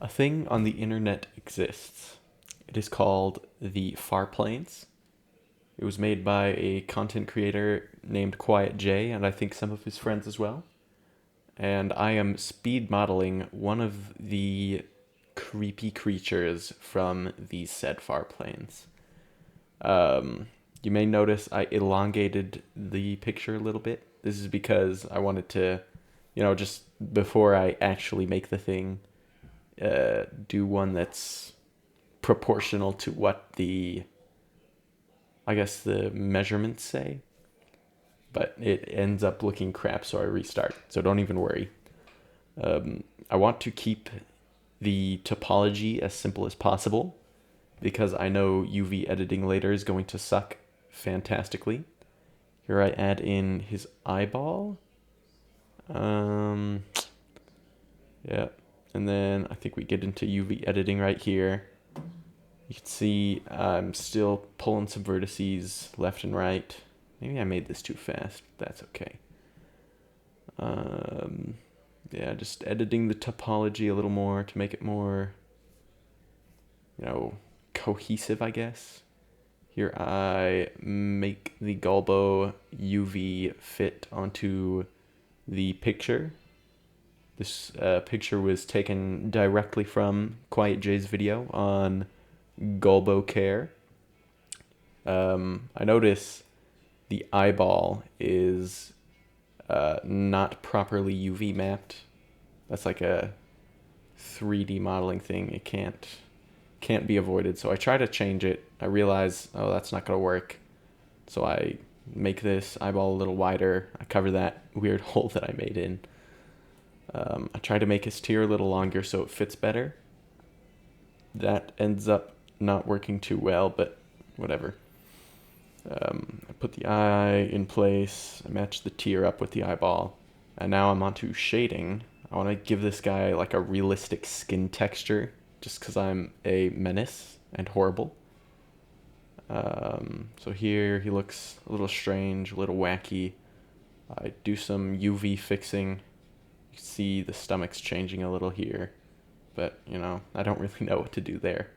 A thing on the internet exists. It is called the far planes. It was made by a content creator named Quiietjay, and I think some of his friends as well. And I am speed modeling one of the creepy creatures from these said far planes. Um, you may notice I elongated the picture a little bit. This is because I wanted to, just before I actually make the thing, do one that's proportional to what I guess the measurements say. But it ends up looking crap, so I restart. So don't even worry. I want to keep the topology as simple as possible because I know UV editing later is going to suck fantastically. Here I add in his eyeball. Um, yeah. And then I think we get into UV editing right here. You can see I'm still pulling some vertices left and right. Maybe I made this too fast. That's okay. Yeah, just editing the topology a little more to make it more, cohesive, I guess. Here I make the Golbo UV fit onto the picture. This picture was taken directly from Quiietjay's video on Golbo Care. I notice the eyeball is not properly UV mapped. That's like a 3D modeling thing. It can't be avoided. So I try to change it. I realize, oh, that's not gonna work. So I make this eyeball a little wider. I cover that weird hole that I made in. I try to make his tear a little longer so it fits better. That ends up not working too well, but whatever. I put the eye in place. I match the tear up with the eyeball. And now I'm onto shading. I want to give this guy like a realistic skin texture just because I'm a menace and horrible. So here he looks a little strange, a little wacky. I do some UV fixing. You can see the stomach's changing a little here. But, I don't really know what to do there.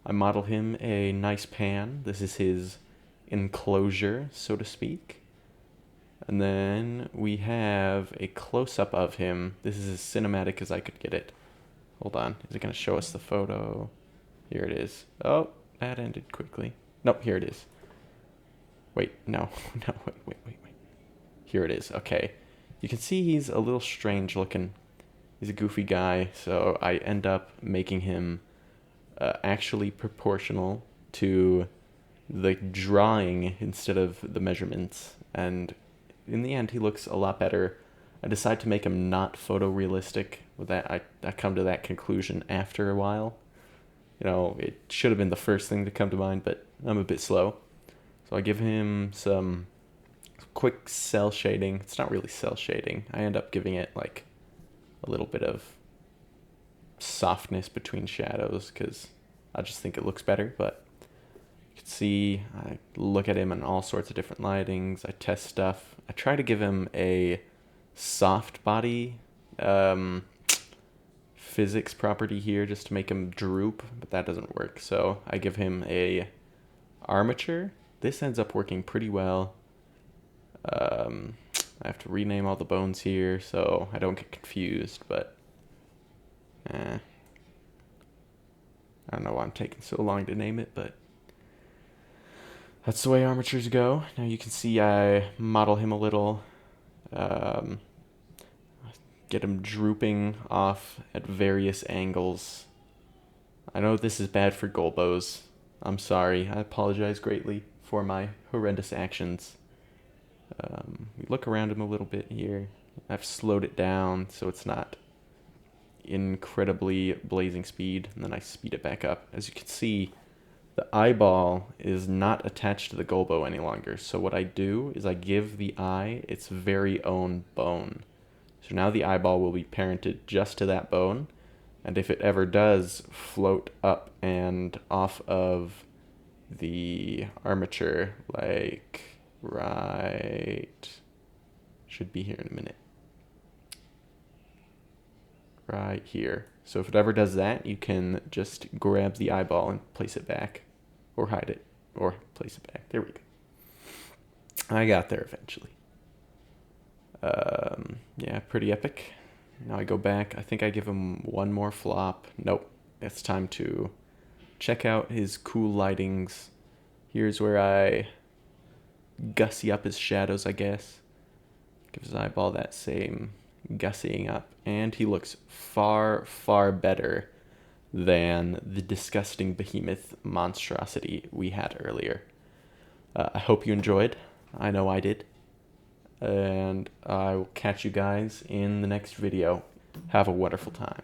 I model him a nice pan. This is his enclosure, so to speak. And then we have a close-up of him. This is as cinematic as I could get it. Hold on. Is it going to show us the photo? Here it is. Oh, that ended quickly. Nope, here it is. Wait, no. No, wait. Here it is. Okay. You can see he's a little strange looking. He's a goofy guy, so I end up making him actually proportional to the drawing instead of the measurements. And in the end, he looks a lot better. I decide to make him not photorealistic. With that, I come to that conclusion after a while. It should have been the first thing to come to mind, but I'm a bit slow. So I give him some quick cell shading. It's not really cell shading. I end up giving it like a little bit of softness between shadows because I just think it looks better. But you can see I look at him in all sorts of different lightings. I test stuff. I try to give him a soft body physics property here just to make him droop, but that doesn't work. So I give him a armature. This ends up working pretty well. I have to rename all the bones here so I don't get confused, but I don't know why I'm taking so long to name it, but that's the way armatures go. Now you can see I model him a little, get him drooping off at various angles. I know this is bad for Golbos. I'm sorry. I apologize greatly for my horrendous actions. We look around him a little bit here. I've slowed it down so it's not incredibly blazing speed, and then I speed it back up. As you can see, the eyeball is not attached to the Golbo any longer. So what I do is I give the eye its very own bone. So now the eyeball will be parented just to that bone, and if it ever does float up and off of the armature, like right, should be here in a minute. Right here. So if it ever does that, you can just grab the eyeball and place it back. Or hide it. Or place it back. There we go. I got there eventually. Yeah, pretty epic. Now I go back. I think I give him one more flop. Nope. It's time to check out his cool lightings. Here's where I gussy up his shadows, I guess. Give his eyeball that same gussying up. And he looks far, far better than the disgusting behemoth monstrosity we had earlier. I hope you enjoyed. I know I did. And I will catch you guys in the next video. Have a wonderful time.